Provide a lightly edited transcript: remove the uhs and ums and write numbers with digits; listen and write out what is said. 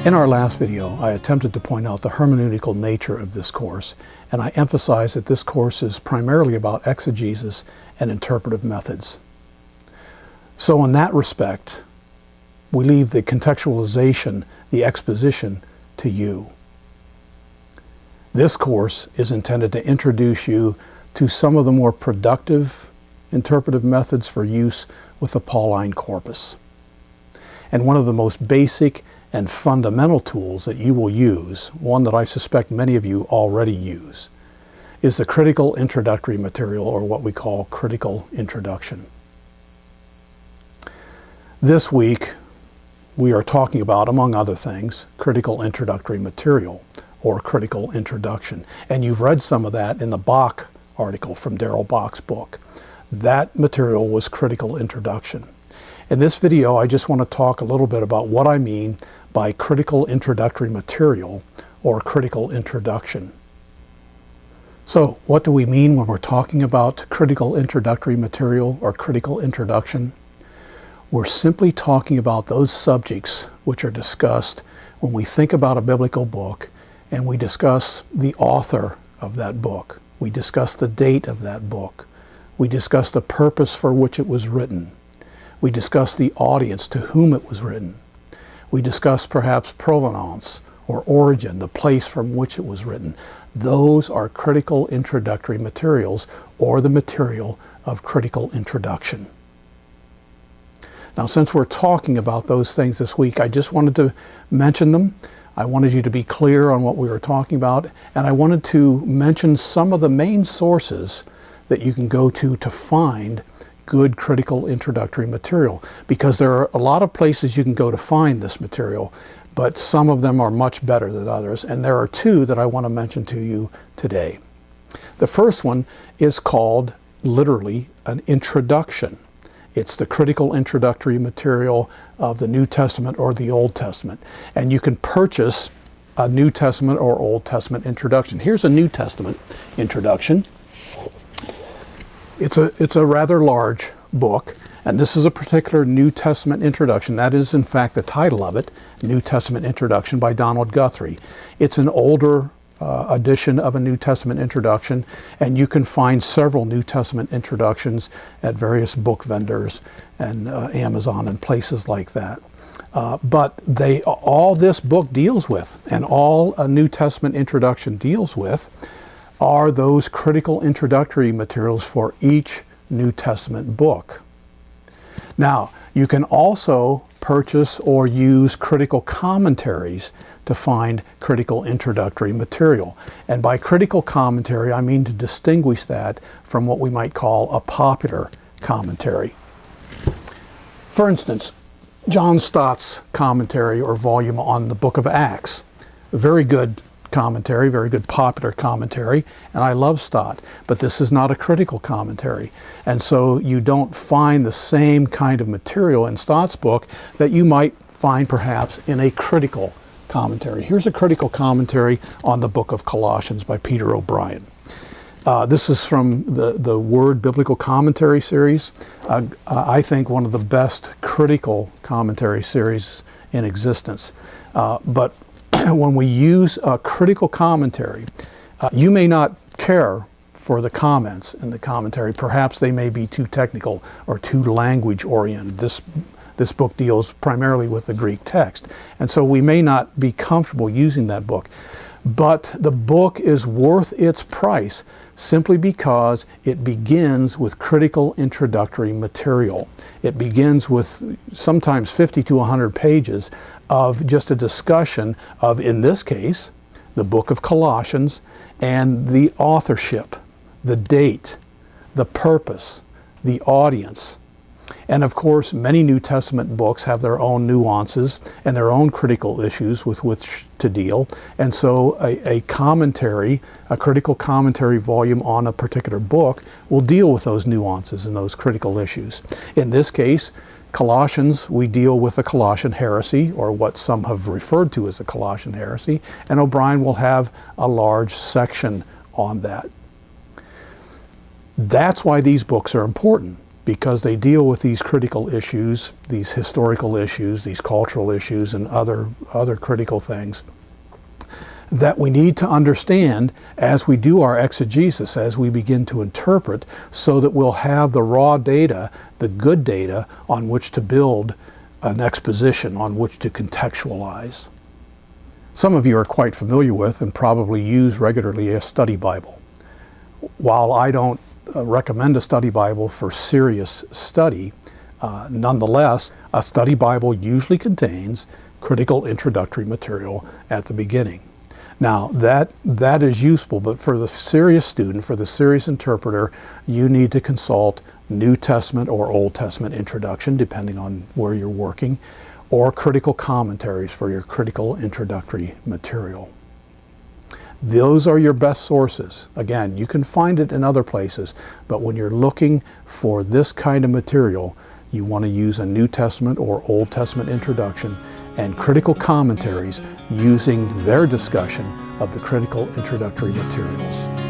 In our last video, I attempted to point out the hermeneutical nature of this course, and I emphasized that this course is primarily about exegesis and interpretive methods. So in that respect, we leave the contextualization, the exposition, to you. This course is intended to introduce you to some of the more productive interpretive methods for use with the Pauline corpus. And one of the most basic and fundamental tools that you will use, one that I suspect many of you already use, is the critical introductory material, or what we call critical introduction. This week, we are talking about, among other things, critical introductory material, or critical introduction. And you've read some of that in the Bach article from Darrell Bock's book. That material was critical introduction. In this video, I just want to talk a little bit about what I mean by critical introductory material, or critical introduction. So, what do we mean when we're talking about critical introductory material or critical introduction? We're simply talking about those subjects which are discussed when we think about a biblical book and we discuss the author of that book. We discuss the date of that book. We discuss the purpose for which it was written. We discuss the audience to whom it was written. We discuss perhaps provenance or origin, the place from which it was written. Those are critical introductory materials, or the material of critical introduction. Now, since we're talking about those things this week, I just wanted to mention them. I wanted you to be clear on what we were talking about, and I wanted to mention some of the main sources that you can go to find good critical introductory material, because there are a lot of places you can go to find this material, but some of them are much better than others, and there are two that I want to mention to you today. The first one is called, literally, an introduction. It's the critical introductory material of the New Testament or the Old Testament, and you can purchase a New Testament or Old Testament introduction. Here's a New Testament introduction. It's a rather large book, and this is a particular New Testament introduction. That is, in fact, the title of it, New Testament Introduction by Donald Guthrie. It's an older edition of a New Testament introduction, and you can find several New Testament introductions at various book vendors and Amazon and places like that. But all this book deals with, and all a New Testament introduction deals with, are those critical introductory materials for each New Testament book. Now, you can also purchase or use critical commentaries to find critical introductory material. And by critical commentary, I mean to distinguish that from what we might call a popular commentary. For instance, John Stott's commentary or volume on the book of Acts, a very good commentary, very good popular commentary, and I love Stott, but this is not a critical commentary. And so you don't find the same kind of material in Stott's book that you might find perhaps in a critical commentary. Here's a critical commentary on the book of Colossians by Peter O'Brien. This is from the Word Biblical Commentary series. I think one of the best critical commentary series in existence. But when we use a critical commentary, you may not care for the comments in the commentary. Perhaps they may be too technical or too language oriented. This book deals primarily with the Greek text, and so we may not be comfortable using that book. But the book is worth its price simply because it begins with critical introductory material. It begins with sometimes 50 to 100 pages of just a discussion of, in this case, the book of Colossians, and the authorship, the date, the purpose, the audience. And of course, many New Testament books have their own nuances and their own critical issues with which to deal. And so a commentary, a critical commentary volume on a particular book will deal with those nuances and those critical issues. In this case, Colossians, we deal with the Colossian heresy, or what some have referred to as the Colossian heresy, and O'Brien will have a large section on that. That's why these books are important. because they deal with these critical issues, these historical issues, these cultural issues, and other critical things that we need to understand as we do our exegesis, as we begin to interpret, so that we'll have the raw data, the good data, on which to build an exposition, on which to contextualize. Some of you are quite familiar with and probably use regularly a study Bible. While I don't recommend a study Bible for serious study, nonetheless, a study Bible usually contains critical introductory material at the beginning. Now, that is useful, but for the serious student, for the serious interpreter, you need to consult New Testament or Old Testament introduction, depending on where you're working, or critical commentaries for your critical introductory material. Those are your best sources. Again, you can find it in other places, but when you're looking for this kind of material, you want to use a New Testament or Old Testament introduction and critical commentaries using their discussion of the critical introductory materials.